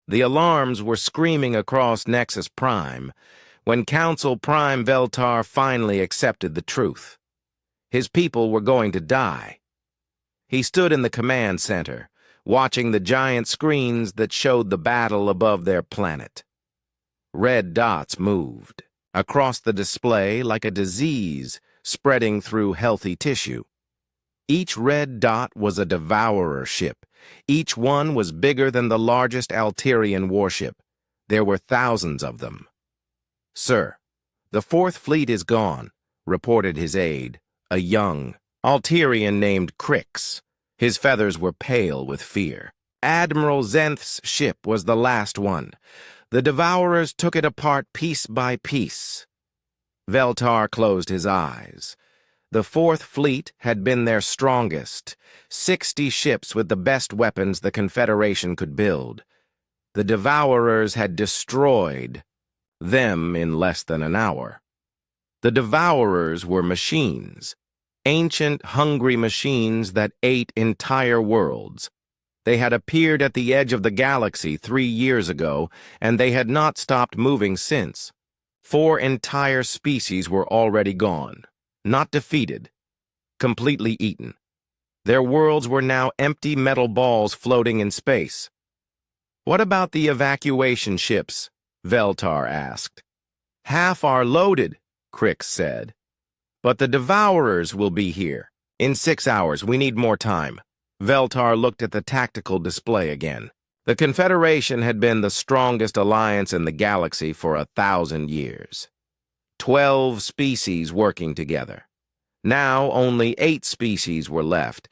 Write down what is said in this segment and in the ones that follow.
The alarms were screaming across Nexus Prime when Council Prime Veltar finally accepted the truth. His people were going to die. He stood in the command center, watching the giant screens that showed the battle above their planet. Red dots moved across the display like a disease spreading through healthy tissue. Each red dot was a devourer ship. Each one was bigger than the largest Alterian warship. There were thousands of them. "Sir, the Fourth Fleet is gone," reported his aide, a young Alterian named Crix. His feathers were pale with fear. Admiral Zenth's ship was the last one. The Devourers took it apart piece by piece. Veltar closed his eyes. The Fourth Fleet had been their strongest, 60 ships with the best weapons the Confederation could build. The Devourers had destroyed them in less than an hour. The Devourers were machines, ancient, hungry machines that ate entire worlds. They had appeared at the edge of the galaxy 3 years ago, and they had not stopped moving since. 4 entire species were already gone. Not defeated, completely eaten. Their worlds were now empty metal balls floating in space. "What about the evacuation ships?" Veltar asked. "Half are loaded," Crix said. "But the Devourers will be here. In 6 hours, we need more time." Veltar looked at the tactical display again. The Confederation had been the strongest alliance in the galaxy for 1,000 years. 12 species working together. Now only 8 species were left,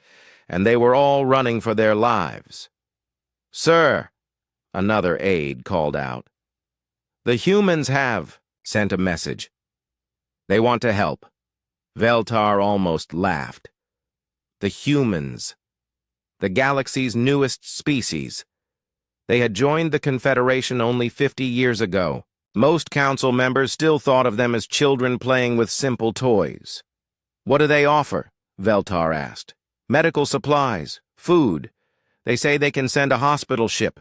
and they were all running for their lives. "Sir," another aide called out. "The humans have sent a message. They want to help." Veltar almost laughed. The humans. The galaxy's newest species. They had joined the Confederation only 50 years ago. Most council members still thought of them as children playing with simple toys. "What do they offer?" Veltar asked. "Medical supplies, food. They say they can send a hospital ship."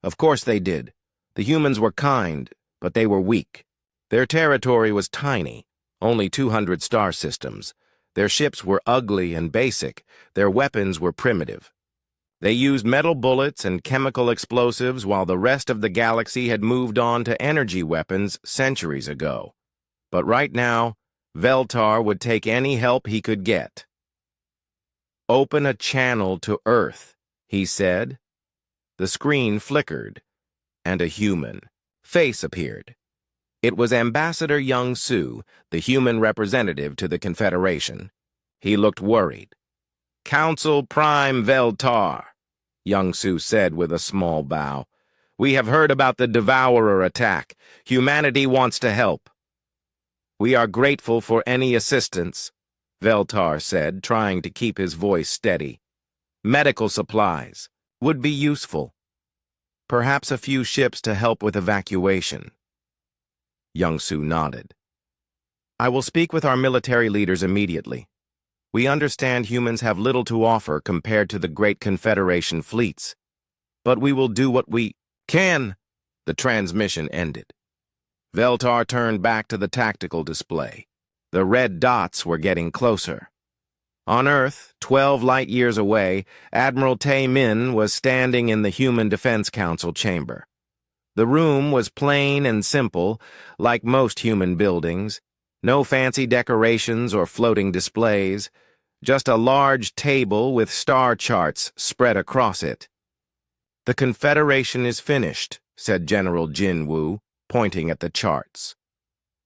Of course they did. The humans were kind, but they were weak. Their territory was tiny, only 200 star systems. Their ships were ugly and basic. Their weapons were primitive. They used metal bullets and chemical explosives while the rest of the galaxy had moved on to energy weapons centuries ago. But right now, Veltar would take any help he could get. "Open a channel to Earth," he said. The screen flickered, and a human face appeared. It was Ambassador Young Su, the human representative to the Confederation. He looked worried. "Council Prime Veltar," Young Su said with a small bow. "We have heard about the Devourer attack. Humanity wants to help." "We are grateful for any assistance," Veltar said, trying to keep his voice steady. "Medical supplies would be useful. Perhaps a few ships to help with evacuation." Young Su nodded. "I will speak with our military leaders immediately. We understand humans have little to offer compared to the great Confederation fleets, but we will do what we can." The transmission ended. Veltar turned back to the tactical display. The red dots were getting closer. On Earth, 12 light-years away, Admiral Tae Min was standing in the Human Defense Council chamber. The room was plain and simple, like most human buildings. No fancy decorations or floating displays, just a large table with star charts spread across it. "The Confederation is finished," said General Jin Woo, pointing at the charts.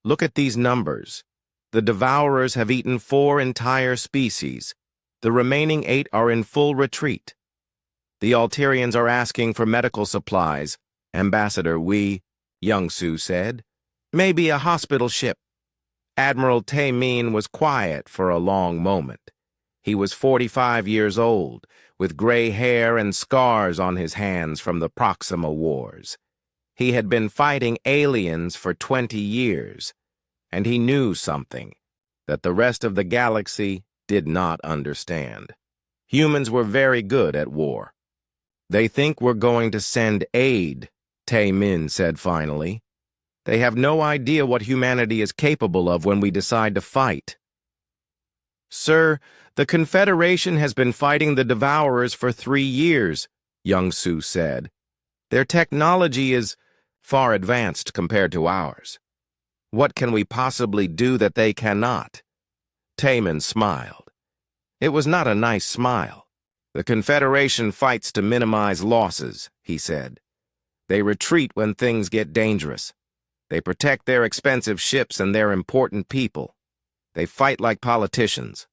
"Look at these numbers. The Devourers have eaten 4 entire species. The remaining 8 are in full retreat. The Alterians are asking for medical supplies." "Ambassador, Young Su said. "Maybe a hospital ship." Admiral Tae Min was quiet for a long moment. He was 45 years old, with gray hair and scars on his hands from the Proxima Wars. He had been fighting aliens for 20 years, and he knew something that the rest of the galaxy did not understand. Humans were very good at war. "They think we're going to send aid," Tae-min said finally. They have no idea what humanity is capable of when we decide to fight. Sir, the Confederation has been fighting the Devourers for 3 years, Young-soo said. Their technology is far advanced compared to ours. What can we possibly do that they cannot? Tae-min smiled. It was not a nice smile. The Confederation fights to minimize losses, he said. They retreat when things get dangerous. They protect their expensive ships and their important people. They fight like politicians.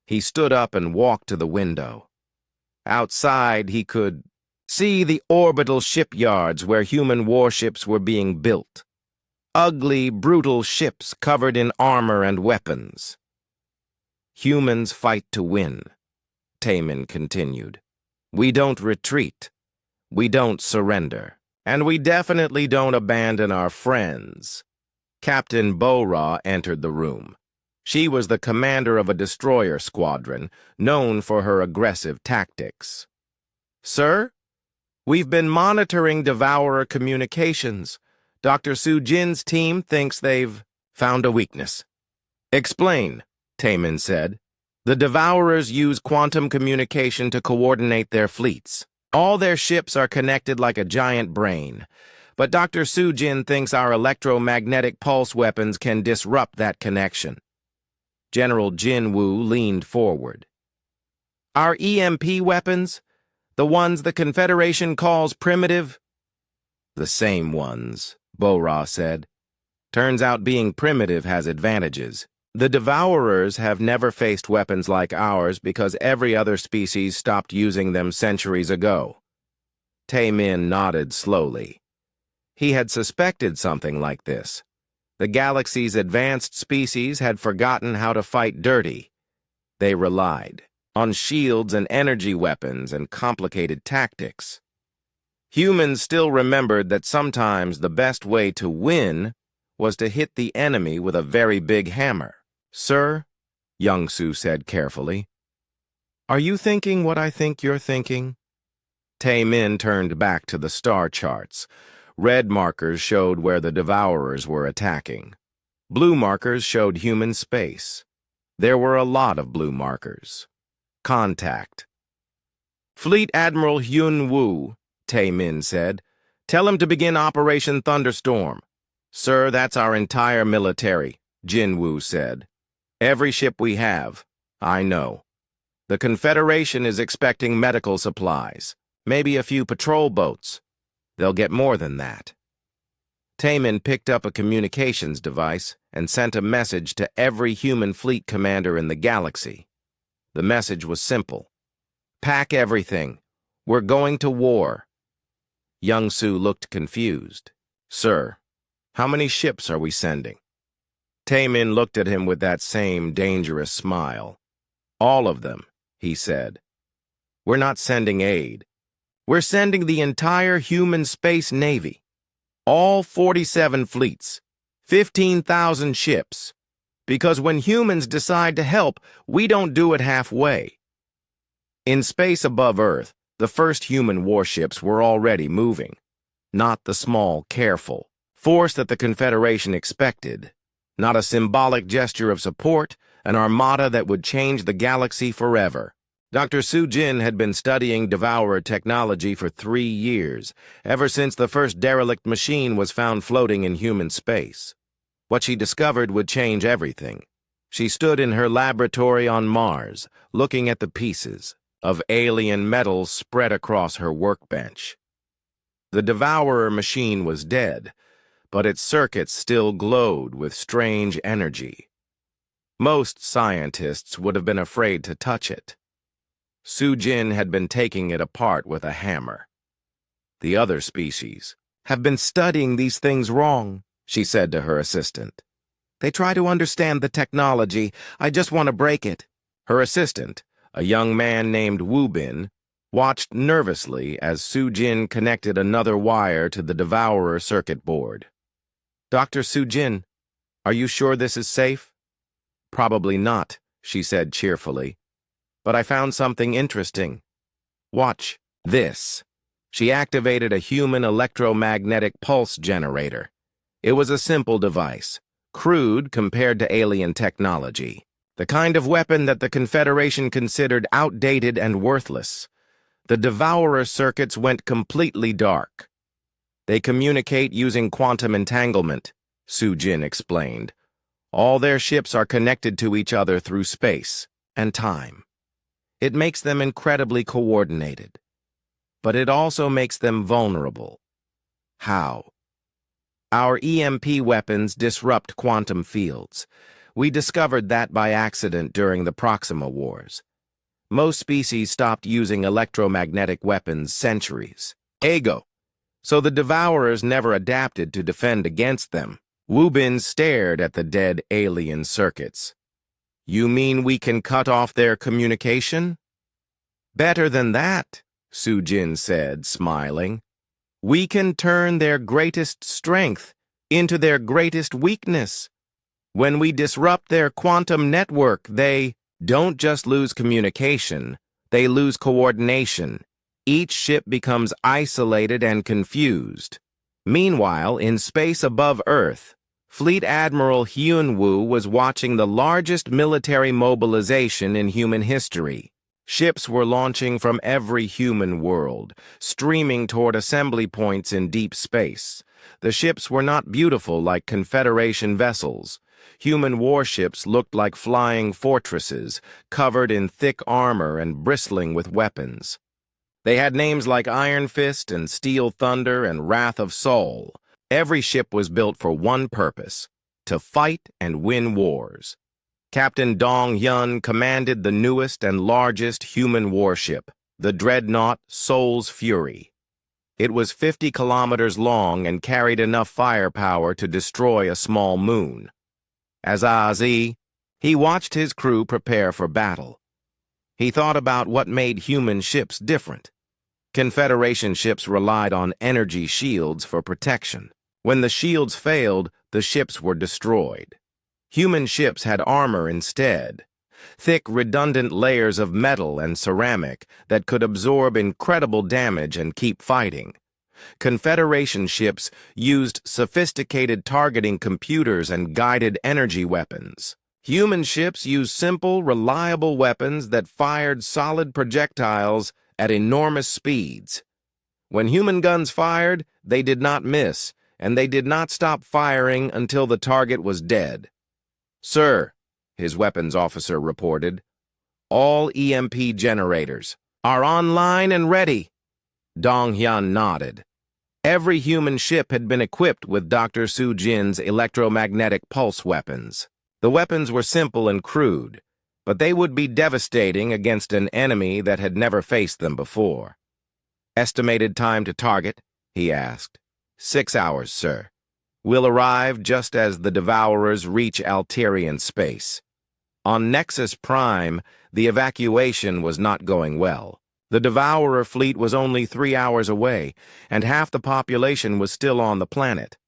He stood up and walked to the window. Outside, he could see the orbital shipyards where human warships were being built. Ugly, brutal ships covered in armor and weapons. Humans fight to win, Tae-min continued. We don't retreat. We don't surrender. And we definitely don't abandon our friends. Captain Bo-ra entered the room. She was the commander of a destroyer squadron, known for her aggressive tactics. Sir, we've been monitoring Devourer communications. Dr. Soo-jin's team thinks they've found a weakness. Explain, Tae-min said. The Devourers use quantum communication to coordinate their fleets. All their ships are connected like a giant brain. But Dr. Soo-jin thinks our electromagnetic pulse weapons can disrupt that connection. General Jin-woo leaned forward. Our EMP weapons? The ones the Confederation calls primitive? The same ones, Bo-ra said. Turns out being primitive has advantages. The Devourers have never faced weapons like ours because every other species stopped using them centuries ago. Tae-min nodded slowly. He had suspected something like this. The galaxy's advanced species had forgotten how to fight dirty. They relied on shields and energy weapons and complicated tactics. Humans still remembered that sometimes the best way to win was to hit the enemy with a very big hammer. Sir, Young-soo said carefully, are you thinking what I think you're thinking? Tae-min turned back to the star charts. Red markers showed where the Devourers were attacking. Blue markers showed human space. There were a lot of blue markers. Contact. Fleet Admiral Hyun-woo, Tae-min said. Tell him to begin Operation Thunderstorm. Sir, that's our entire military, Jin-woo said. Every ship we have, I know. The Confederation is expecting medical supplies, maybe a few patrol boats. They'll get more than that. Tae-min picked up a communications device and sent a message to every human fleet commander in the galaxy. The message was simple. Pack everything. We're going to war. Young-soo looked confused. Sir, how many ships are we sending? Tae-min looked at him with that same dangerous smile. All of them, he said. We're not sending aid. We're sending the entire human space navy. All 47 fleets. 15,000 ships. Because when humans decide to help, we don't do it halfway. In space above Earth, the first human warships were already moving. Not the small, careful force that the Confederation expected. Not a symbolic gesture of support, an armada that would change the galaxy forever. Dr. Soo-jin had been studying Devourer technology for 3 years, ever since the first derelict machine was found floating in human space. What she discovered would change everything. She stood in her laboratory on Mars, looking at the pieces of alien metal spread across her workbench. The Devourer machine was dead, but its circuits still glowed with strange energy. Most scientists would have been afraid to touch it. Soo-jin had been taking it apart with a hammer. The other species have been studying these things wrong, she said to her assistant. They try to understand the technology. I just want to break it. Her assistant, a young man named Woo-bin, watched nervously as Soo-jin connected another wire to the Devourer circuit board. Dr. Soo-jin, are you sure this is safe? Probably not, she said cheerfully. But I found something interesting. Watch this. She activated a human electromagnetic pulse generator. It was a simple device, crude compared to alien technology, the kind of weapon that the Confederation considered outdated and worthless. The Devourer circuits went completely dark. They communicate using quantum entanglement, Su-Jin explained. All their ships are connected to each other through space and time. It makes them incredibly coordinated. But it also makes them vulnerable. How? Our EMP weapons disrupt quantum fields. We discovered that by accident during the Proxima Wars. Most species stopped using electromagnetic weapons centuries ago, so the Devourers never adapted to defend against them. Wu Bin stared at the dead alien circuits. You mean we can cut off their communication? Better than that, Su-Jin said, smiling. We can turn their greatest strength into their greatest weakness. When we disrupt their quantum network, they don't just lose communication, they lose coordination. Each ship becomes isolated and confused. Meanwhile, in space above Earth, Fleet Admiral Hyun-woo was watching the largest military mobilization in human history. Ships were launching from every human world, streaming toward assembly points in deep space. The ships were not beautiful like Confederation vessels. Human warships looked like flying fortresses, covered in thick armor and bristling with weapons. They had names like Iron Fist and Steel Thunder and Wrath of Sol. Every ship was built for one purpose: to fight and win wars. Captain Dong Hyun commanded the newest and largest human warship, the dreadnought Sol's Fury. It was 50 kilometers long and carried enough firepower to destroy a small moon. As Azi, he watched his crew prepare for battle. He thought about what made human ships different. Confederation ships relied on energy shields for protection. When the shields failed, the ships were destroyed. Human ships had armor instead, thick, redundant layers of metal and ceramic that could absorb incredible damage and keep fighting. Confederation ships used sophisticated targeting computers and guided energy weapons. Human ships used simple, reliable weapons that fired solid projectiles at enormous speeds. When human guns fired, they did not miss, and they did not stop firing until the target was dead. Sir, his weapons officer reported, all EMP generators are online and ready. Dong Hyun nodded. Every human ship had been equipped with Dr. Su-Jin's electromagnetic pulse weapons. The weapons were simple and crude, but they would be devastating against an enemy that had never faced them before. Estimated time to target? He asked. 6 hours, sir. We'll arrive just as the Devourers reach Alterian space. On Nexus Prime, the evacuation was not going well. The Devourer fleet was only 3 hours away, and half the population was still on the planet.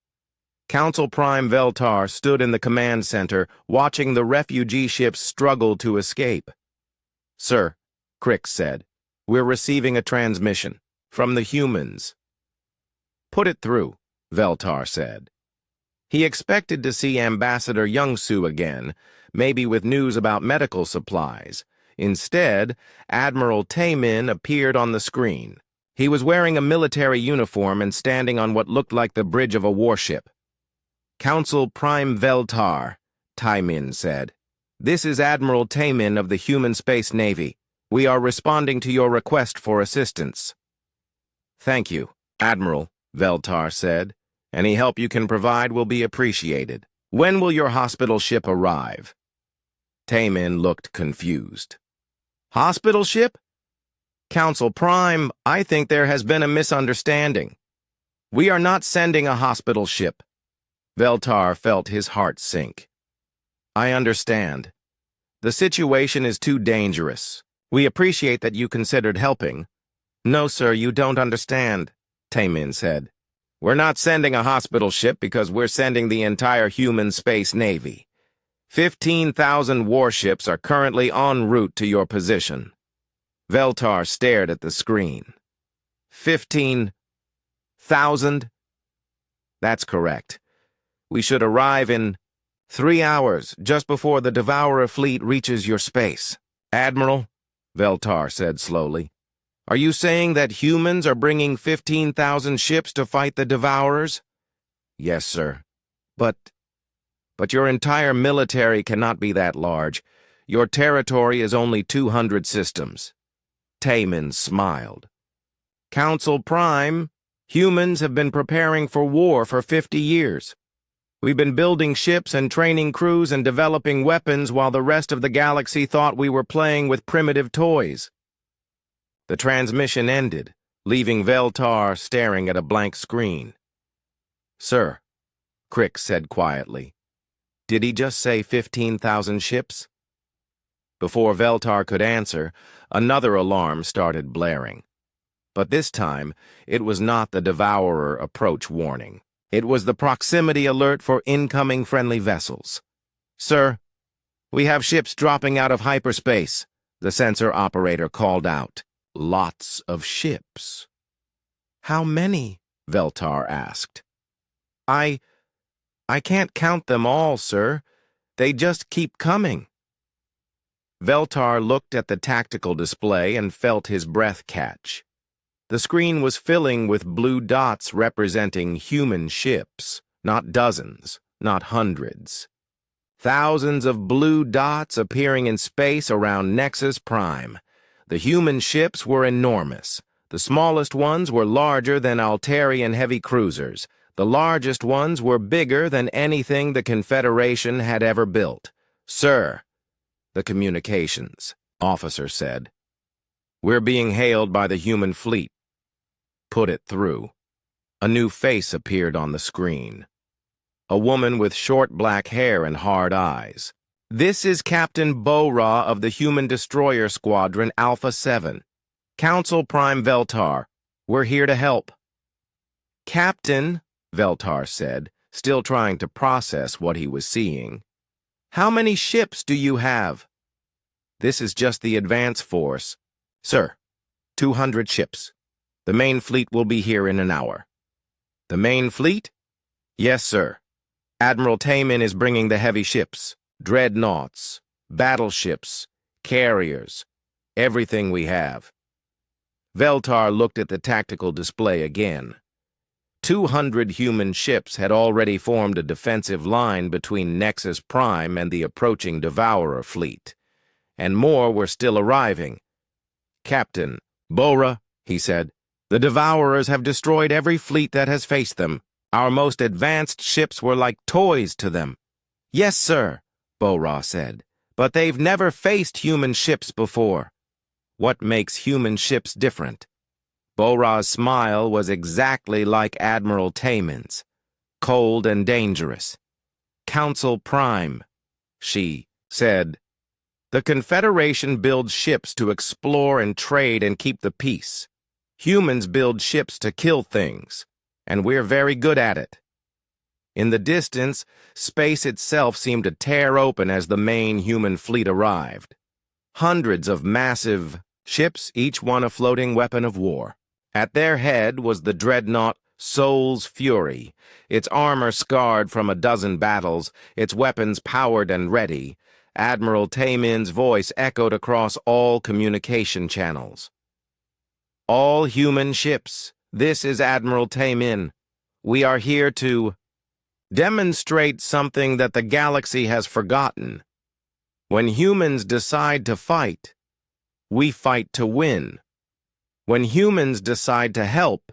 Council Prime Veltar stood in the command center, watching the refugee ships struggle to escape. Sir, Crix said, we're receiving a transmission from the humans. Put it through, Veltar said. He expected to see Ambassador Young-Soo again, maybe with news about medical supplies. Instead, Admiral Taemin appeared on the screen. He was wearing a military uniform and standing on what looked like the bridge of a warship. Council Prime Veltar, Taemin said. This is Admiral Taemin of the Human Space Navy. We are responding to your request for assistance. Thank you, Admiral, Veltar said. Any help you can provide will be appreciated. When will your hospital ship arrive? Taemin looked confused. Hospital ship? Council Prime, I think there has been a misunderstanding. We are not sending a hospital ship. Veltar felt his heart sink. I understand. The situation is too dangerous. We appreciate that you considered helping. No, sir, you don't understand, Taemin said. We're not sending a hospital ship because we're sending the entire human space navy. 15,000 warships are currently en route to your position. Veltar stared at the screen. 15,000? That's correct. We should arrive in 3 hours, just before the Devourer fleet reaches your space. Admiral, Veltar said slowly, are you saying that humans are bringing 15,000 ships to fight the Devourers? Yes, sir. But your entire military cannot be that large. Your territory is only 200 systems. Taman smiled. Council Prime, humans have been preparing for war for 50 years. We've been building ships and training crews and developing weapons while the rest of the galaxy thought we were playing with primitive toys. The transmission ended, leaving Veltar staring at a blank screen. Sir, Crick said quietly, did he just say 15,000 ships? Before Veltar could answer, another alarm started blaring. But this time, it was not the Devourer approach warning. It was the proximity alert for incoming friendly vessels. Sir, we have ships dropping out of hyperspace, the sensor operator called out. Lots of ships. How many? Veltar asked. I can't count them all, sir. They just keep coming. Veltar looked at the tactical display and felt his breath catch. The screen was filling with blue dots representing human ships, not dozens, not hundreds. Thousands of blue dots appearing in space around Nexus Prime. The human ships were enormous. The smallest ones were larger than Altarian heavy cruisers. The largest ones were bigger than anything the Confederation had ever built. Sir, the communications officer said, we're being hailed by the human fleet. Put it through. A new face appeared on the screen. A woman with short black hair and hard eyes. This is Captain Bo-Ra of the Human Destroyer Squadron Alpha 7. Council Prime Veltar, we're here to help. Captain, Veltar said, still trying to process what he was seeing. How many ships do you have? This is just the advance force. Sir, 200 ships. The main fleet will be here in an hour. The main fleet? Yes, sir. Admiral Taman is bringing the heavy ships. Dreadnoughts, battleships, carriers, everything we have. Veltar looked at the tactical display again. 200 human ships had already formed a defensive line between Nexus Prime and the approaching Devourer fleet, and more were still arriving. Captain Bo-Ra, he said, the Devourers have destroyed every fleet that has faced them. Our most advanced ships were like toys to them. Yes, sir, Bo-Ra said, but they've never faced human ships before. What makes human ships different? Bo-Ra's smile was exactly like Admiral Taman's, cold and dangerous. Council Prime, she said. The Confederation builds ships to explore and trade and keep the peace. Humans build ships to kill things, and we're very good at it. In the distance, space itself seemed to tear open as the main human fleet arrived. Hundreds of massive ships, each one a floating weapon of war. At their head was the dreadnought Soul's Fury, its armor scarred from a dozen battles, its weapons powered and ready. Admiral Taman's voice echoed across all communication channels. All human ships, this is Admiral Taman. We are here to demonstrate something that the galaxy has forgotten. When humans decide to fight, we fight to win. When humans decide to help,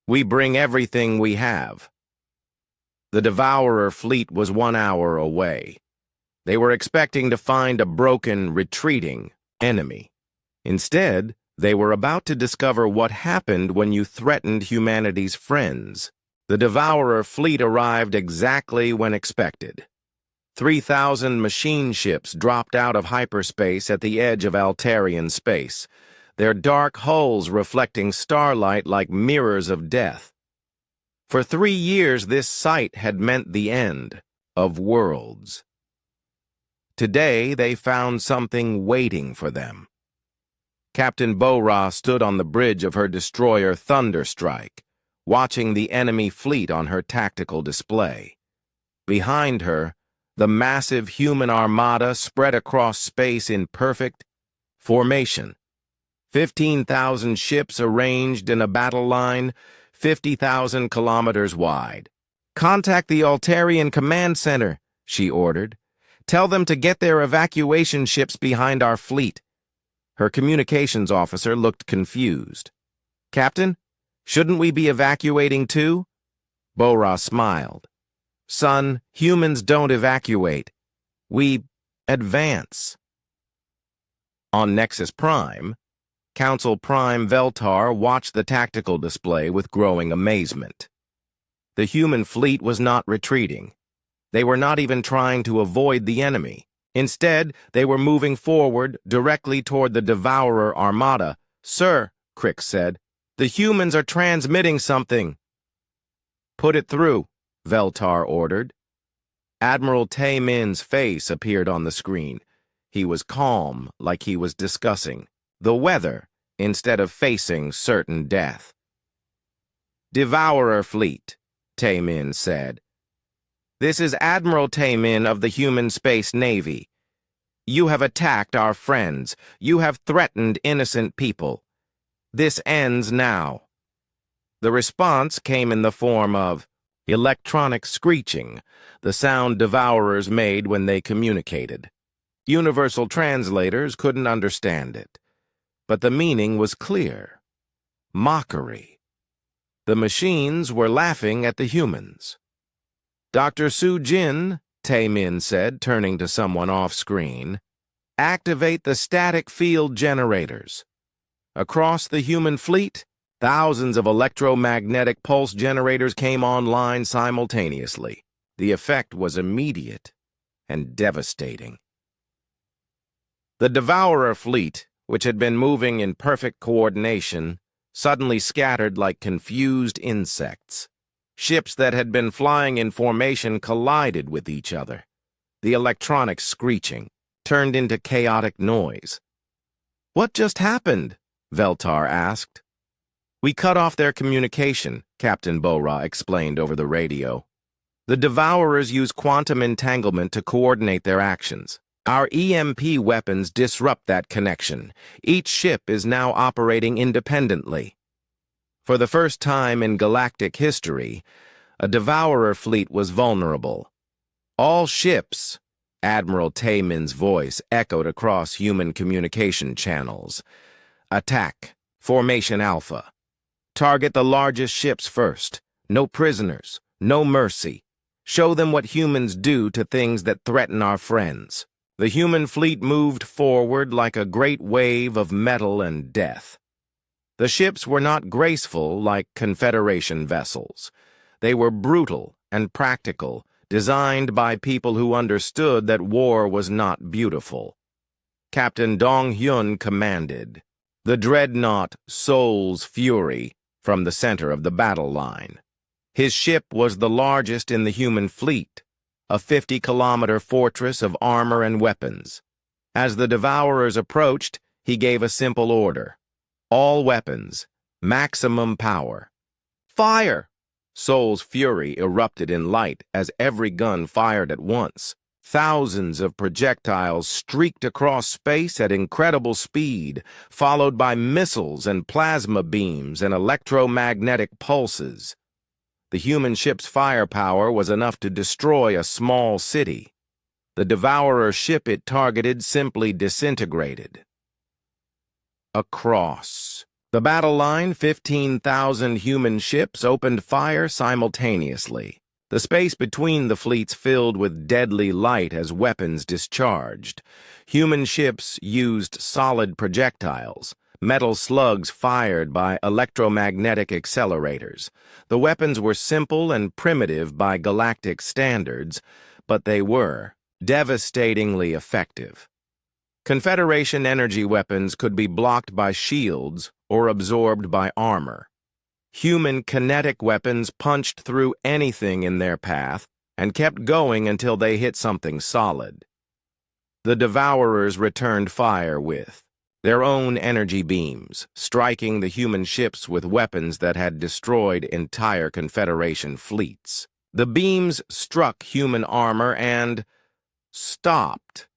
we bring everything we have. The Devourer fleet was 1 hour away. They were expecting to find a broken, retreating enemy. Instead, they were about to discover what happened when you threatened humanity's friends. The Devourer fleet arrived exactly when expected. 3,000 machine ships dropped out of hyperspace at the edge of Altarian space, their dark hulls reflecting starlight like mirrors of death. For 3 years, this sight had meant the end of worlds. Today, they found something waiting for them. Captain Bo-Ra stood on the bridge of her destroyer Thunderstrike, watching the enemy fleet on her tactical display. Behind her, the massive human armada spread across space in perfect formation. 15,000 ships arranged in a battle line, 50,000 kilometers wide. "Contact the Altarian Command Center," she ordered. "Tell them to get their evacuation ships behind our fleet." Her communications officer looked confused. "Captain, shouldn't we be evacuating too?" Bo-Ra smiled. "Son, humans don't evacuate. We advance." On Nexus Prime, Council Prime Veltar watched the tactical display with growing amazement. The human fleet was not retreating. They were not even trying to avoid the enemy. Instead, they were moving forward directly toward the Devourer Armada. "Sir," Crick said, "the humans are transmitting something." "Put it through," Veltar ordered. Admiral Tae Min's face appeared on the screen. He was calm, like he was discussing the weather instead of facing certain death. "Devourer Fleet," Tae Min said. "This is Admiral Tae Min of the Human Space Navy. You have attacked our friends. You have threatened innocent people. This ends now." The response came in the form of electronic screeching, the sound devourers made when they communicated. Universal translators couldn't understand it, but the meaning was clear. Mockery. The machines were laughing at the humans. "Dr. Su-Jin," Tae Min said, turning to someone off-screen, "activate the static field generators." Across the human fleet, thousands of electromagnetic pulse generators came online simultaneously. The effect was immediate and devastating. The Devourer fleet, which had been moving in perfect coordination, suddenly scattered like confused insects. Ships that had been flying in formation collided with each other. The electronic screeching turned into chaotic noise. "What just happened?" Veltar asked. "We cut off their communication," Captain Bo-Ra explained over the radio. "The Devourers use quantum entanglement to coordinate their actions. Our EMP weapons disrupt that connection. Each ship is now operating independently." For the first time in galactic history, a Devourer fleet was vulnerable. "All ships," Admiral Tae Min's voice echoed across human communication channels. "Attack. Formation Alpha. Target the largest ships first. No prisoners. No mercy. Show them what humans do to things that threaten our friends." The human fleet moved forward like a great wave of metal and death. The ships were not graceful like Confederation vessels. They were brutal and practical, designed by people who understood that war was not beautiful. Captain Dong-hyun commanded the dreadnought Soul's Fury from the center of the battle line. His ship was the largest in the human fleet, a 50-kilometer fortress of armor and weapons. As the Devourers approached, he gave a simple order. "All weapons, maximum power." "Fire!" Soul's Fury erupted in light as every gun fired at once. Thousands of projectiles streaked across space at incredible speed, followed by missiles and plasma beams and electromagnetic pulses. The human ship's firepower was enough to destroy a small city. The Devourer ship it targeted simply disintegrated. Across the battle line, 15,000 human ships opened fire simultaneously. The space between the fleets filled with deadly light as weapons discharged. Human ships used solid projectiles, metal slugs fired by electromagnetic accelerators. The weapons were simple and primitive by galactic standards, but they were devastatingly effective. Confederation energy weapons could be blocked by shields or absorbed by armor. Human kinetic weapons punched through anything in their path and kept going until they hit something solid. The Devourers returned fire with their own energy beams, striking the human ships with weapons that had destroyed entire Confederation fleets. The beams struck human armor and stopped.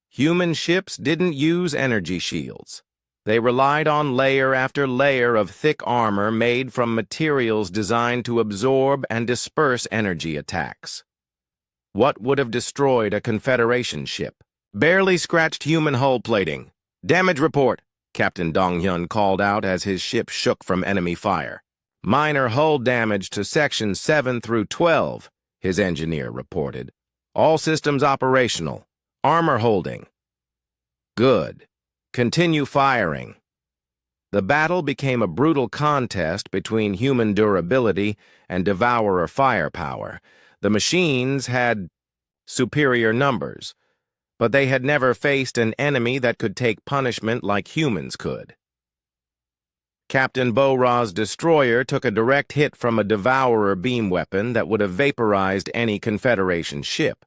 Human ships didn't use energy shields. They relied on layer after layer of thick armor made from materials designed to absorb and disperse energy attacks. What would have destroyed a Confederation ship? Barely scratched human hull plating. Damage report, Captain Dong-hyun called out as his ship shook from enemy fire. Minor hull damage to sections 7 through 12, his engineer reported. All systems operational. Armor holding. Good. Continue firing. The battle became a brutal contest between human durability and devourer firepower. The machines had superior numbers, but they had never faced an enemy that could take punishment like humans could. Captain Bo-Ra's destroyer took a direct hit from a devourer beam weapon that would have vaporized any Confederation ship.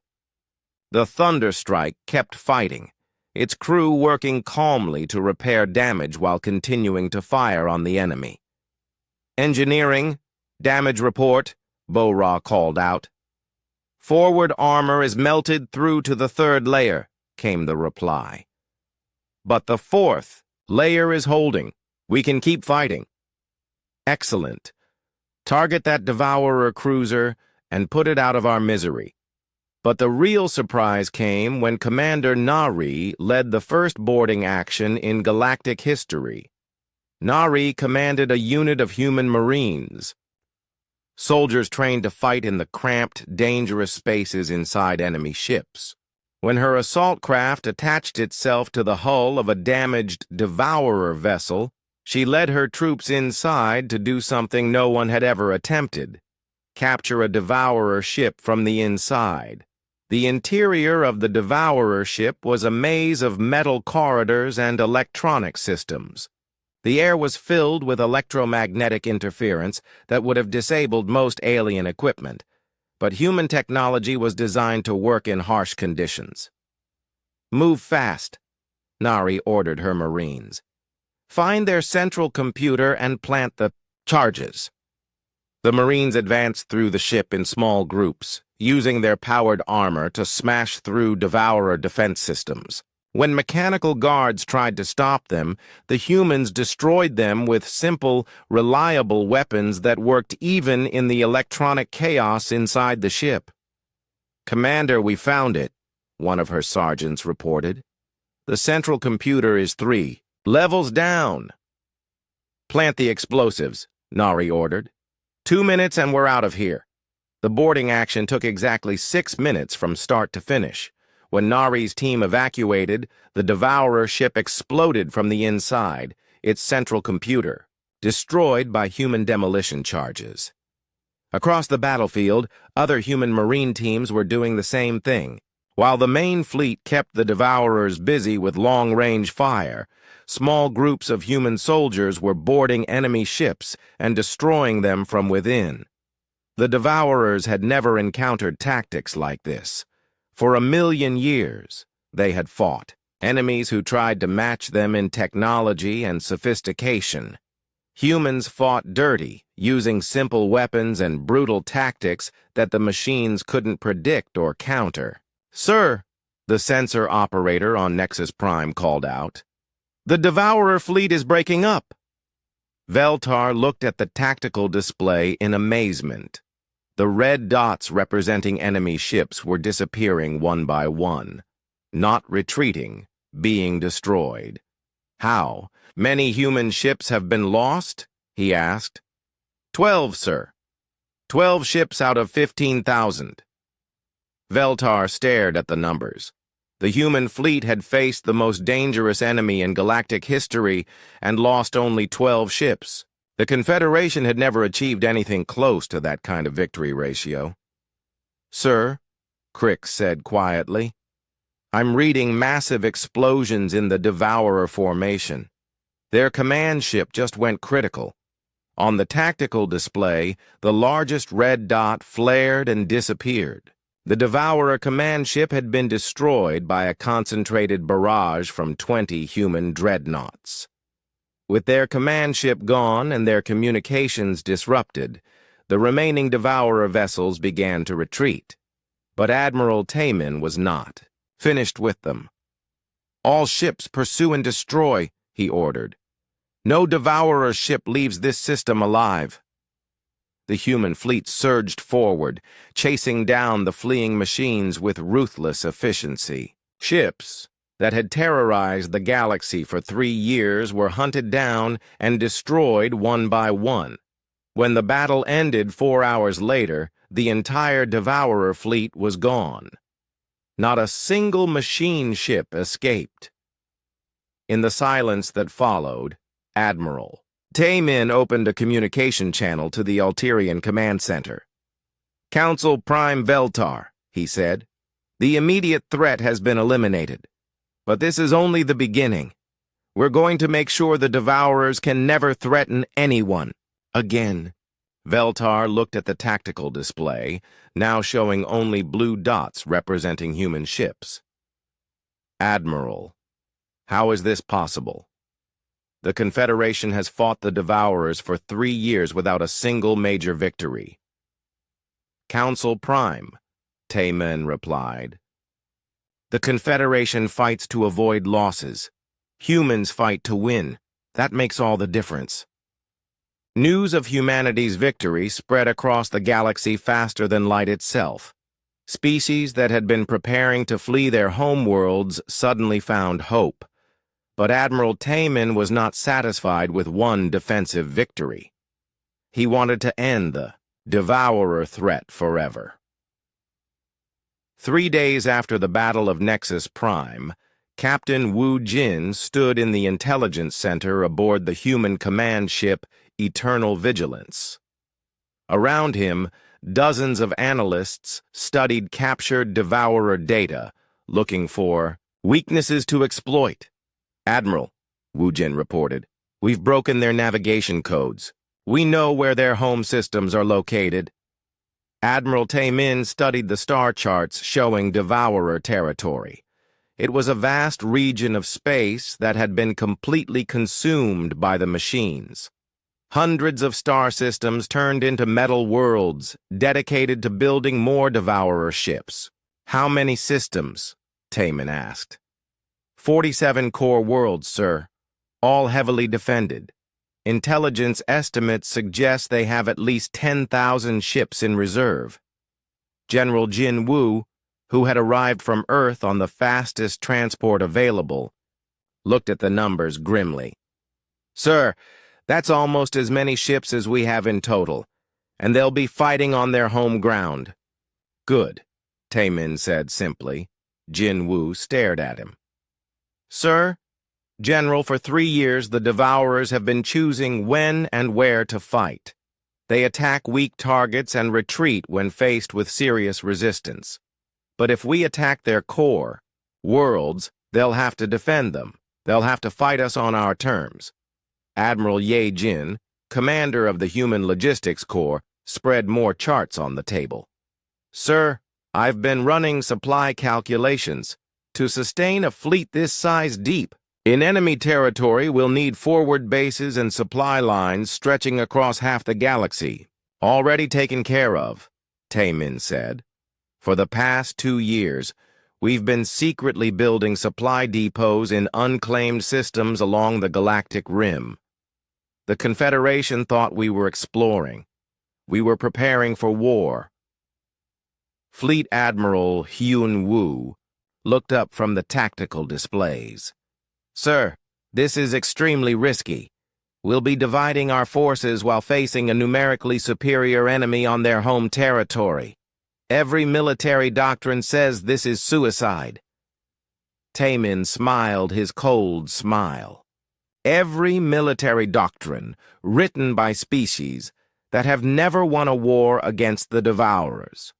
The Thunderstrike kept fighting, its crew working calmly to repair damage while continuing to fire on the enemy. Engineering, damage report, Bo-Ra called out. Forward armor is melted through to the 3rd layer, came the reply. But the 4th layer is holding. We can keep fighting. Excellent. Target that devourer cruiser and put it out of our misery. But the real surprise came when Commander Nari led the first boarding action in galactic history. Nari commanded a unit of human Marines, soldiers trained to fight in the cramped, dangerous spaces inside enemy ships. When her assault craft attached itself to the hull of a damaged devourer vessel, she led her troops inside to do something no one had ever attempted: capture a devourer ship from the inside. The interior of the devourer ship was a maze of metal corridors and electronic systems. The air was filled with electromagnetic interference that would have disabled most alien equipment, but human technology was designed to work in harsh conditions. Move fast, Nari ordered her Marines. Find their central computer and plant the charges. The Marines advanced through the ship in small groups, using their powered armor to smash through devourer defense systems. When mechanical guards tried to stop them, the humans destroyed them with simple, reliable weapons that worked even in the electronic chaos inside the ship. Commander, we found it, one of her sergeants reported. The central computer is 3 levels down. Plant the explosives, Nari ordered. 2 minutes and we're out of here. The boarding action took exactly 6 minutes from start to finish. When Nari's team evacuated, the devourer ship exploded from the inside, its central computer, destroyed by human demolition charges. Across the battlefield, other human marine teams were doing the same thing. While the main fleet kept the devourers busy with long-range fire, small groups of human soldiers were boarding enemy ships and destroying them from within. The devourers had never encountered tactics like this. For 1,000,000 years, they had fought enemies who tried to match them in technology and sophistication. Humans fought dirty, using simple weapons and brutal tactics that the machines couldn't predict or counter. Sir, the sensor operator on Nexus Prime called out, the devourer fleet is breaking up. Veltar looked at the tactical display in amazement. The red dots representing enemy ships were disappearing one by one, not retreating, being destroyed. How? Many human ships have been lost? He asked. 12, sir. 12 ships out of 15,000. Veltar stared at the numbers. The human fleet had faced the most dangerous enemy in galactic history and lost only 12 ships. The Confederation had never achieved anything close to that kind of victory ratio. Sir, Crick said quietly, I'm reading massive explosions in the Devourer formation. Their command ship just went critical. On the tactical display, the largest red dot flared and disappeared. The Devourer command ship had been destroyed by a concentrated barrage from 20 human dreadnoughts. With their command ship gone and their communications disrupted, the remaining Devourer vessels began to retreat. But Admiral Tamin was not finished with them. "All ships pursue and destroy," he ordered. "No Devourer ship leaves this system alive." The human fleet surged forward, chasing down the fleeing machines with ruthless efficiency. Ships that had terrorized the galaxy for 3 years were hunted down and destroyed one by one. When the battle ended 4 hours later, the entire Devourer fleet was gone. Not a single machine ship escaped. In the silence that followed, Admiral Tamin opened a communication channel to the Alterian Command Center. "Council Prime Veltar," he said, "the immediate threat has been eliminated. But this is only the beginning. We're going to make sure the Devourers can never threaten anyone again." Veltar looked at the tactical display, now showing only blue dots representing human ships. "Admiral, how is this possible? The Confederation has fought the Devourers for 3 years without a single major victory." "Council Prime," Tamin replied. "The Confederation fights to avoid losses. Humans fight to win. That makes all the difference." News of humanity's victory spread across the galaxy faster than light itself. Species that had been preparing to flee their homeworlds suddenly found hope. But Admiral Tamin was not satisfied with one defensive victory. He wanted to end the Devourer threat forever. 3 days after the Battle of Nexus Prime, Captain Wu Jin stood in the intelligence center aboard the human command ship Eternal Vigilance. Around him, dozens of analysts studied captured Devourer data, looking for weaknesses to exploit. "Admiral," Wu Jin reported, "we've broken their navigation codes. We know where their home systems are located." Admiral Tamin studied the star charts showing Devourer territory. It was a vast region of space that had been completely consumed by the machines. Hundreds of star systems turned into metal worlds, dedicated to building more Devourer ships. "How many systems?" Tamin asked. 47 core worlds, sir, all heavily defended. Intelligence estimates suggest they have at least 10,000 ships in reserve." General Jin Wu, who had arrived from Earth on the fastest transport available, looked at the numbers grimly. "Sir, that's almost as many ships as we have in total, and they'll be fighting on their home ground." "Good," Tamin said simply. Jin Wu stared at him. "Sir, General, for 3 years the Devourers have been choosing when and where to fight. They attack weak targets and retreat when faced with serious resistance. But if we attack their core, worlds, they'll have to defend them. They'll have to fight us on our terms." Admiral Ye Jin, commander of the Human Logistics Corps, spread more charts on the table. "Sir, I've been running supply calculations. To sustain a fleet this size deep, in enemy territory, we'll need forward bases and supply lines stretching across half the galaxy. Already taken care of," Tamin said. "For the past 2 years, we've been secretly building supply depots in unclaimed systems along the galactic rim. The Confederation thought we were exploring. We were preparing for war." Fleet Admiral Hyun Woo looked up from the tactical displays. "Sir, this is extremely risky. We'll be dividing our forces while facing a numerically superior enemy on their home territory. Every military doctrine says this is suicide." Tamin smiled his cold smile. "Every military doctrine, written by species that have never won a war against the Devourers.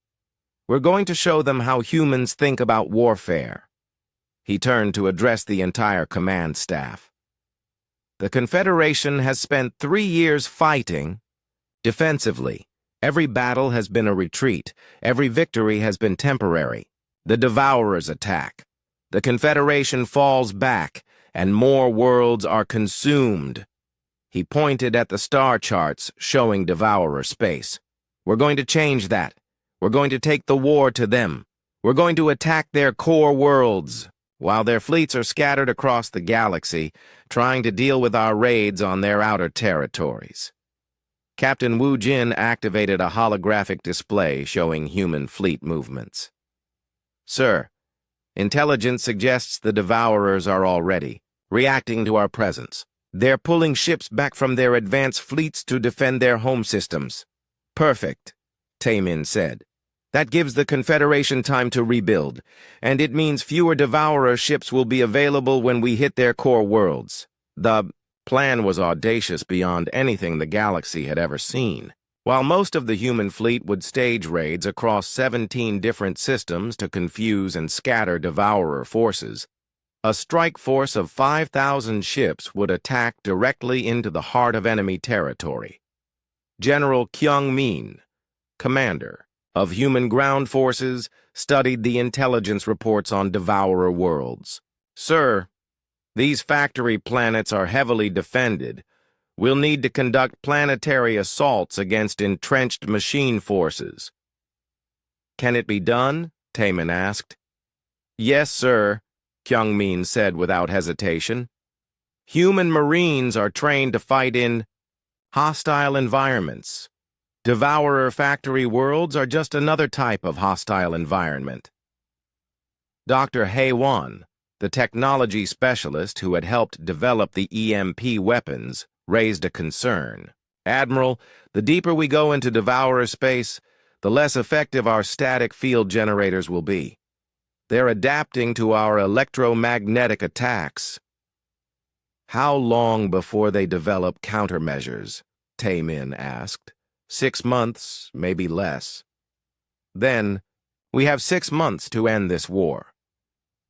We're going to show them how humans think about warfare." He turned to address the entire command staff. "The Confederation has spent 3 years fighting defensively Every battle has been a retreat. Every victory has been temporary. The Devourers attack. The Confederation falls back, and more worlds are consumed. He pointed at the star charts showing Devourer space. We're going to change that. We're going to take the war to them. We're going to attack their core worlds, while their fleets are scattered across the galaxy, trying to deal with our raids on their outer territories. Captain Wu Jin activated a holographic display showing human fleet movements. Sir, intelligence suggests the Devourers are already reacting to our presence. They're pulling ships back from their advanced fleets to defend their home systems. Perfect, Taemin said. That gives the Confederation time to rebuild, and it means fewer Devourer ships will be available when we hit their core worlds. The plan was audacious beyond anything the galaxy had ever seen. While most of the human fleet would stage raids across 17 different systems to confuse and scatter Devourer forces, a strike force of 5,000 ships would attack directly into the heart of enemy territory. General Kyung-min, commander of human ground forces, studied the intelligence reports on Devourer worlds. Sir, these factory planets are heavily defended. We'll need to conduct planetary assaults against entrenched machine forces. Can it be done? Taemin asked. Yes, sir, Kyung-min said without hesitation. Human Marines are trained to fight in hostile environments. Devourer factory worlds are just another type of hostile environment. Dr. Hae-won, the technology specialist who had helped develop the EMP weapons, raised a concern. Admiral, the deeper we go into Devourer space, the less effective our static field generators will be. They're adapting to our electromagnetic attacks. How long before they develop countermeasures? Taemin asked. 6 months, maybe less. Then, we have 6 months to end this war.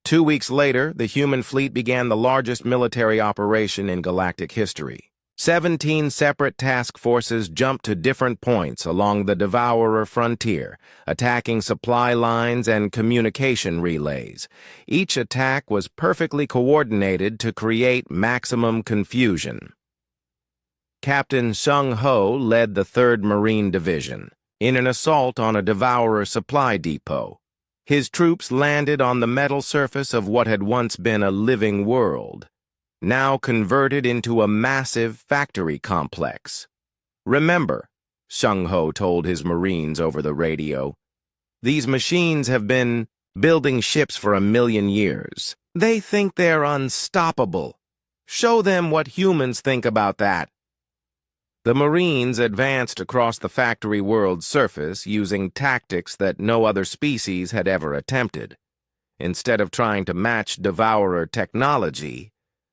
2 weeks later, the human fleet began the largest military operation in galactic history. 17 separate task forces jumped to different points along the Devourer frontier, attacking supply lines and communication relays. Each attack was perfectly coordinated to create maximum confusion. Captain Sung Ho led the 3rd Marine Division in an assault on a Devourer supply depot. His troops landed on the metal surface of what had once been a living world, now converted into a massive factory complex. Remember, Sung Ho told his Marines over the radio, these machines have been building ships for 1,000,000 years. They think they're unstoppable. Show them what humans think about that. The Marines advanced across the factory world's surface using tactics that no other species had ever attempted. Instead of trying to match Devourer technology,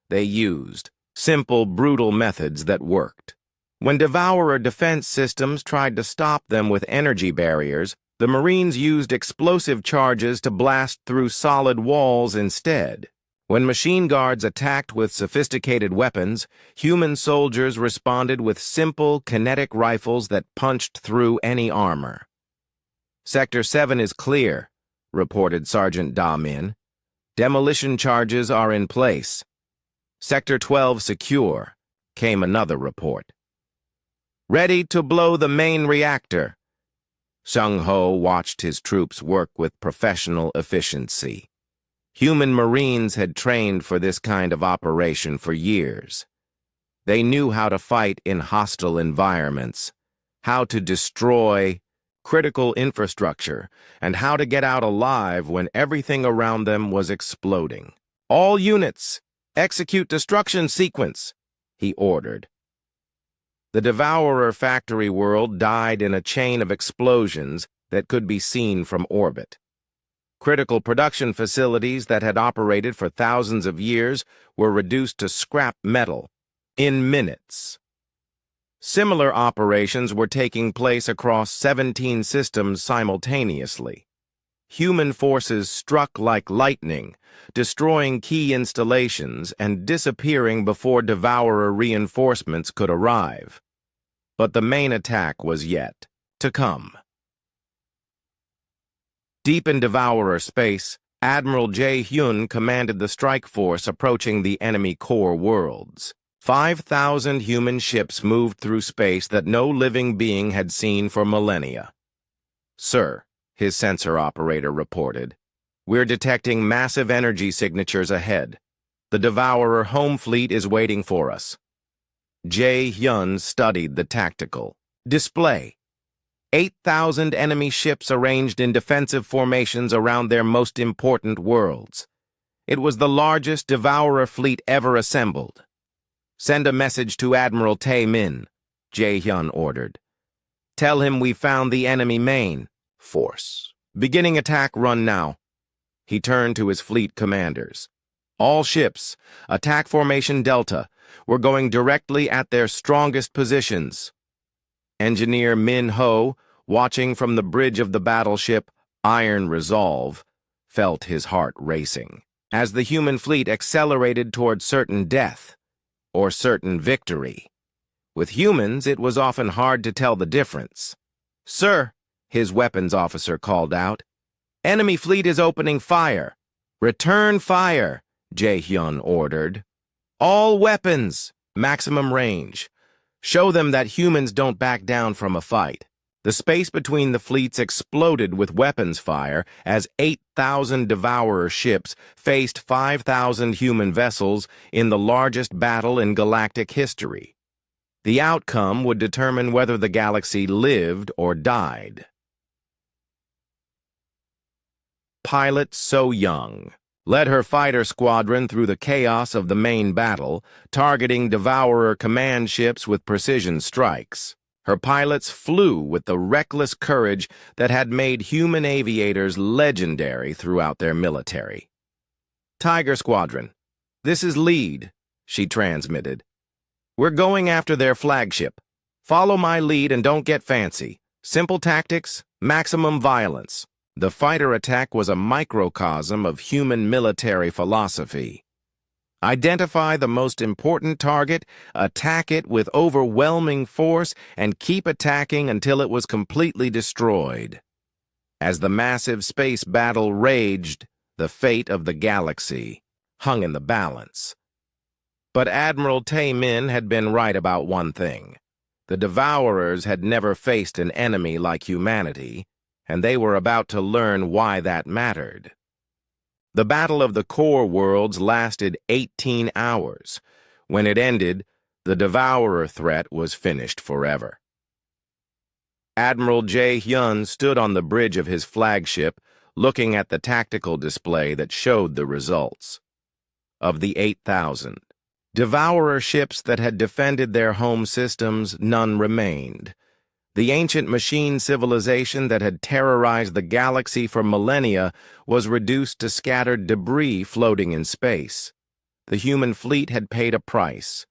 they used simple, brutal methods that worked. When Devourer defense systems tried to stop them with energy barriers, the Marines used explosive charges to blast through solid walls instead. When machine guards attacked with sophisticated weapons, human soldiers responded with simple, kinetic rifles that punched through any armor. Sector 7 is clear, reported Sergeant Da-min. Demolition charges are in place. Sector 12 secure, came another report. Ready to blow the main reactor. Sung Ho watched his troops work with professional efficiency. Human Marines had trained for this kind of operation for years. They knew how to fight in hostile environments, how to destroy critical infrastructure, and how to get out alive when everything around them was exploding. All units, execute destruction sequence, he ordered. The Devourer factory world died in a chain of explosions that could be seen from orbit. Critical production facilities that had operated for thousands of years were reduced to scrap metal in minutes. Similar operations were taking place across 17 systems simultaneously. Human forces struck like lightning, destroying key installations and disappearing before Devourer reinforcements could arrive. But the main attack was yet. to come. Deep in Devourer space, Admiral Jae-hyun commanded the strike force approaching the enemy core worlds. 5,000 human ships moved through space that no living being had seen for millennia. "Sir," his sensor operator reported, "we're detecting massive energy signatures ahead. The Devourer home fleet is waiting for us." Jae-hyun studied the tactical display. 8,000 enemy ships arranged in defensive formations around their most important worlds. It was the largest Devourer fleet ever assembled. "Send a message to Admiral Tae-min," Jae-hyun ordered. "Tell him we found the enemy main force. Beginning attack run now." He turned to his fleet commanders. "All ships, attack formation Delta. We're going directly at their strongest positions." Engineer Min Ho, watching from the bridge of the battleship Iron Resolve, felt his heart racing as the human fleet accelerated toward certain death or certain victory. With humans, it was often hard to tell the difference. "Sir," his weapons officer called out, "enemy fleet is opening fire." "Return fire," Jae-hyun ordered. "All weapons, maximum range. Show them that humans don't back down from a fight." The space between the fleets exploded with weapons fire as 8,000 Devourer ships faced 5,000 human vessels in the largest battle in galactic history. The outcome would determine whether the galaxy lived or died. Pilot So Young led her fighter squadron through the chaos of the main battle, targeting Devourer command ships with precision strikes. Her pilots flew with the reckless courage that had made human aviators legendary throughout their military. "Tiger Squadron, this is lead," she transmitted. "We're going after their flagship. Follow my lead and don't get fancy. Simple tactics, maximum violence." The fighter attack was a microcosm of human military philosophy. Identify the most important target, attack it with overwhelming force, and keep attacking until it was completely destroyed. As the massive space battle raged, the fate of the galaxy hung in the balance. But Admiral Tae-min had been right about one thing. The Devourers had never faced an enemy like humanity, and they were about to learn why that mattered. The Battle of the Core Worlds lasted 18 hours. When it ended, the Devourer threat was finished forever. Admiral Jae-hyun stood on the bridge of his flagship, looking at the tactical display that showed the results. Of the 8,000 Devourer ships that had defended their home systems, none remained. The ancient machine civilization that had terrorized the galaxy for millennia was reduced to scattered debris floating in space. The human fleet had paid a price.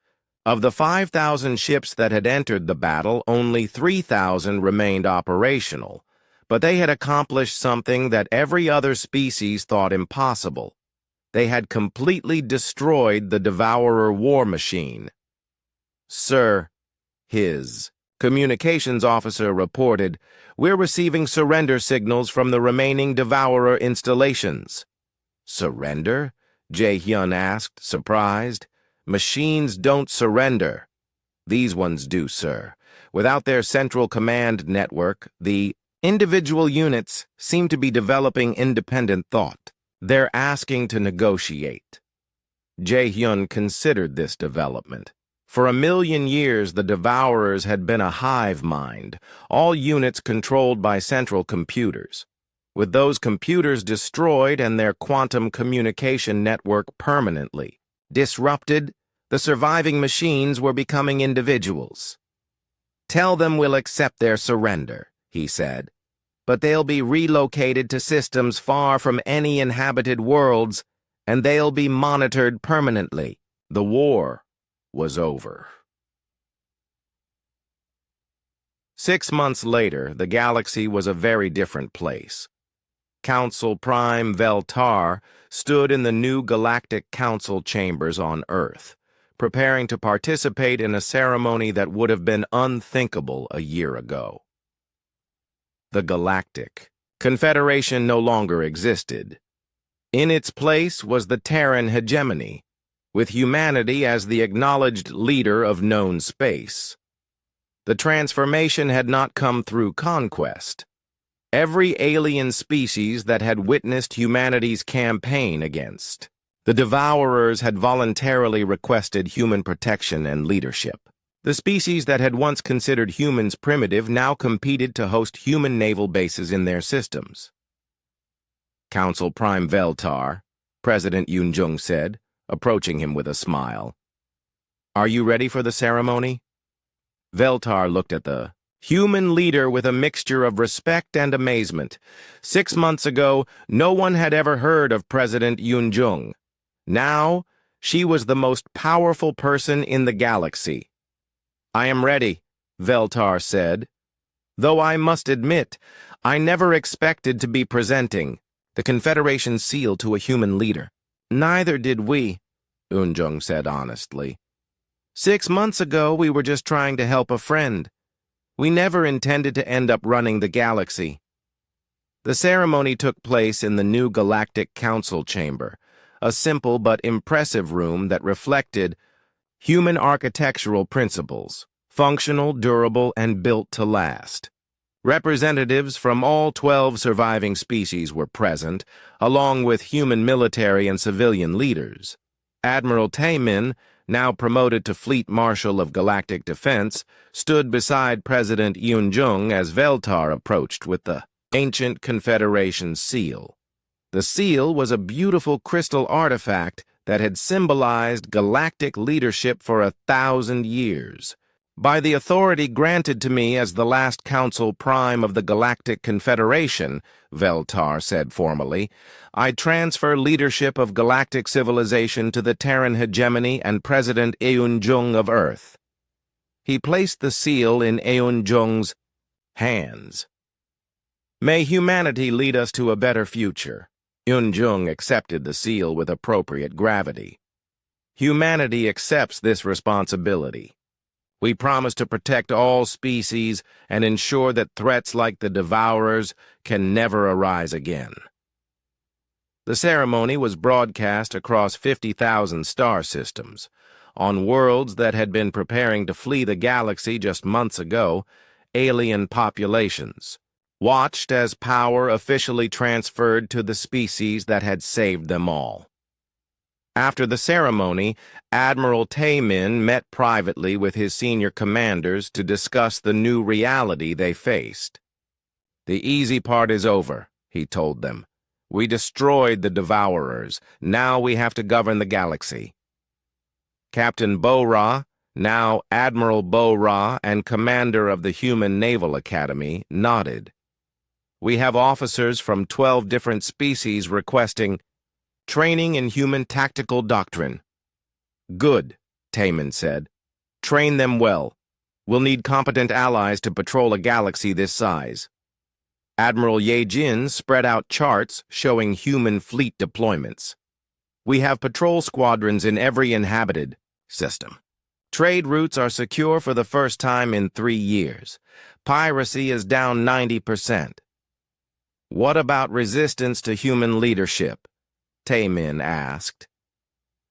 Of the 5,000 ships that had entered the battle, only 3,000 remained operational, but they had accomplished something that every other species thought impossible. They had completely destroyed the Devourer war machine. "Sir," his communications officer reported, "we're receiving surrender signals from the remaining Devourer installations." "Surrender?" Jae-hyun asked, surprised. "Machines don't surrender." "These ones do, sir. Without their central command network, the individual units seem to be developing independent thought. They're asking to negotiate." Jae-hyun considered this development. For 1,000,000 years, the Devourers had been a hive mind, all units controlled by central computers. With those computers destroyed and their quantum communication network permanently disrupted, the surviving machines were becoming individuals. "Tell them we'll accept their surrender," he said, "but they'll be relocated to systems far from any inhabited worlds, and they'll be monitored permanently." The war was over. 6 months later, the galaxy was a very different place. Council Prime Veltar stood in the new Galactic Council chambers on Earth, preparing to participate in a ceremony that would have been unthinkable a year ago. The Galactic Confederation no longer existed. In its place was the Terran hegemony, with humanity as the acknowledged leader of known space. The transformation had not come through conquest. Every alien species that had witnessed humanity's campaign against the Devourers had voluntarily requested human protection and leadership. The species that had once considered humans primitive now competed to host human naval bases in their systems. Council Prime Veltar, President Yunjung said, approaching him with a smile. "Are you ready for the ceremony?" Veltar looked at the human leader with a mixture of respect and amazement. 6 months ago, no one had ever heard of President Yunjung. Now, she was the most powerful person in the galaxy. "I am ready," Veltar said. "Though I must admit, I never expected to be presenting the Confederation's seal to a human leader." "Neither did we," Yunjung said honestly. 6 months ago, we were just trying to help a friend. We never intended to end up running the galaxy." The ceremony took place in the new Galactic Council chamber, a simple but impressive room that reflected human architectural principles, functional, durable, and built to last. Representatives from all 12 surviving species were present, along with human military and civilian leaders. Admiral Taemin, now promoted to Fleet Marshal of Galactic Defense, stood beside President Yunjung as Veltar approached with the ancient Confederation seal. The seal was a beautiful crystal artifact that had symbolized galactic leadership for 1,000 years. "By the authority granted to me as the last Council Prime of the Galactic Confederation," Veltar said formally, "I transfer leadership of galactic civilization to the Terran hegemony and President Eunjung of Earth." He placed the seal in Eunjung's hands. "May humanity lead us to a better future." Eunjung accepted the seal with appropriate gravity. "Humanity accepts this responsibility. We promise to protect all species and ensure that threats like the Devourers can never arise again." The ceremony was broadcast across 50,000 star systems. On worlds that had been preparing to flee the galaxy just months ago, alien populations watched as power officially transferred to the species that had saved them all. After the ceremony, Admiral Taemin met privately with his senior commanders to discuss the new reality they faced. "The easy part is over," he told them. "We destroyed the Devourers. Now we have to govern the galaxy." Captain Bo-Ra, now Admiral Bo-Ra and commander of the Human Naval Academy, nodded. "We have officers from 12 different species requesting training in human tactical doctrine." "Good," Taemin said. "Train them well. We'll need competent allies to patrol a galaxy this size." Admiral Ye-Jin spread out charts showing human fleet deployments. "We have patrol squadrons in every inhabited system. Trade routes are secure for the first time in 3 years. Piracy is down 90%. "What about resistance to human leadership?" Taemin asked.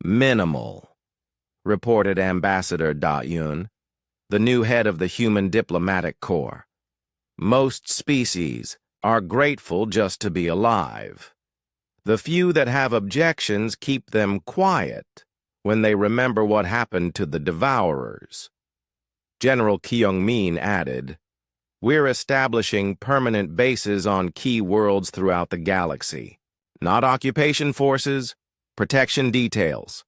"Minimal," reported Ambassador Da-Yun, the new head of the Human Diplomatic Corps. "Most species are grateful just to be alive. The few that have objections keep them quiet when they remember what happened to the Devourers." General Kyung-min added, "We're establishing permanent bases on key worlds throughout the galaxy. Not occupation forces, protection details.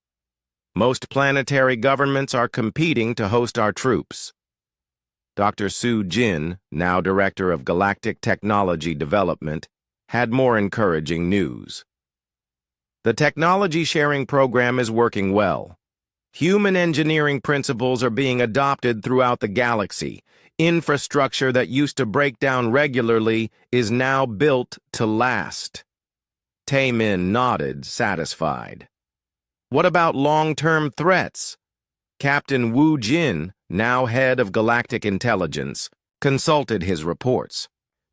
Most planetary governments are competing to host our troops." Dr. Su Jin, now Director of Galactic Technology Development, had more encouraging news. "The technology sharing program is working well. Human engineering principles are being adopted throughout the galaxy. Infrastructure that used to break down regularly is now built to last." Taemin nodded, satisfied. "What about long-term threats?" Captain Wu Jin, now head of Galactic Intelligence, consulted his reports.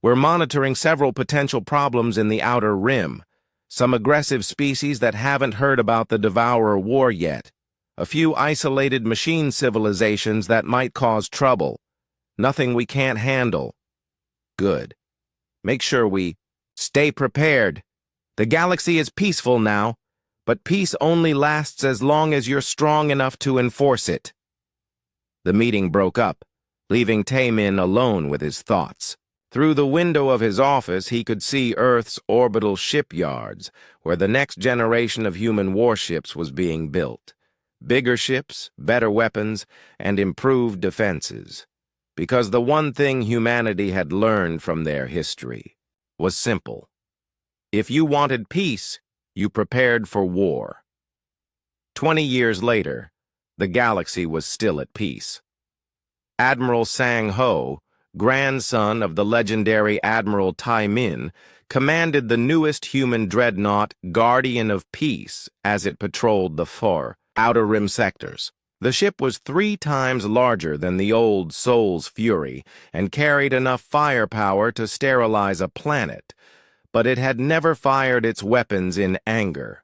We're monitoring several potential problems in the Outer Rim, some aggressive species that haven't heard about the Devourer War yet, a few isolated machine civilizations that might cause trouble, nothing we can't handle. Good. Make sure we stay prepared. The galaxy is peaceful now, but peace only lasts as long as you're strong enough to enforce it. The meeting broke up, leaving Taemin alone with his thoughts. Through the window of his office, he could see Earth's orbital shipyards, where the next generation of human warships was being built. Bigger ships, better weapons, and improved defenses. Because the one thing humanity had learned from their history was simple. If you wanted peace, you prepared for war. 20 years later, the galaxy was still at peace. Admiral Sang-ho, grandson of the legendary Admiral Taemin, commanded the newest human dreadnought, Guardian of Peace, as it patrolled the four Outer Rim sectors. The ship was 3 times larger than the old Soul's Fury and carried enough firepower to sterilize a planet, but it had never fired its weapons in anger.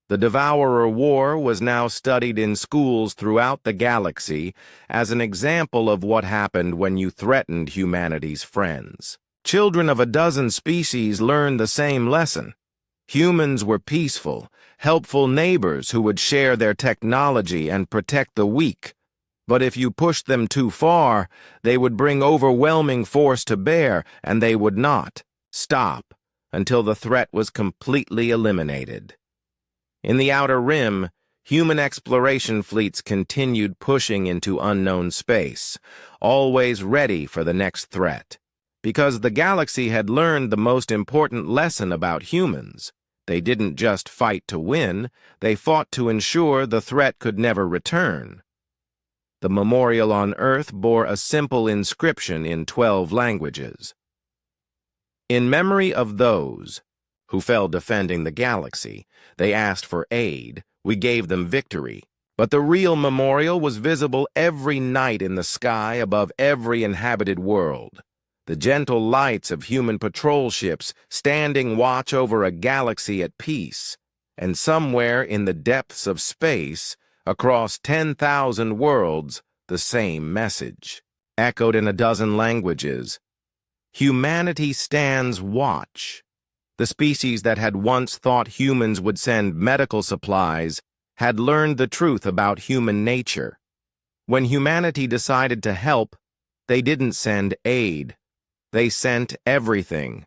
The Devourer War was now studied in schools throughout the galaxy as an example of what happened when you threatened humanity's friends. Children of a dozen species learned the same lesson. Humans were peaceful, helpful neighbors who would share their technology and protect the weak. But if you pushed them too far, they would bring overwhelming force to bear, and they would not stop until the threat was completely eliminated. In the Outer Rim, human exploration fleets continued pushing into unknown space, always ready for the next threat. Because the galaxy had learned the most important lesson about humans. They didn't just fight to win, they fought to ensure the threat could never return. The memorial on Earth bore a simple inscription in 12 languages. In memory of those who fell defending the galaxy, they asked for aid, we gave them victory. But the real memorial was visible every night in the sky above every inhabited world. The gentle lights of human patrol ships standing watch over a galaxy at peace, and somewhere in the depths of space, across 10,000 worlds, the same message, echoed in a dozen languages. Humanity stands watch. The species that had once thought humans would send medical supplies had learned the truth about human nature. When humanity decided to help, they didn't send aid. They sent everything.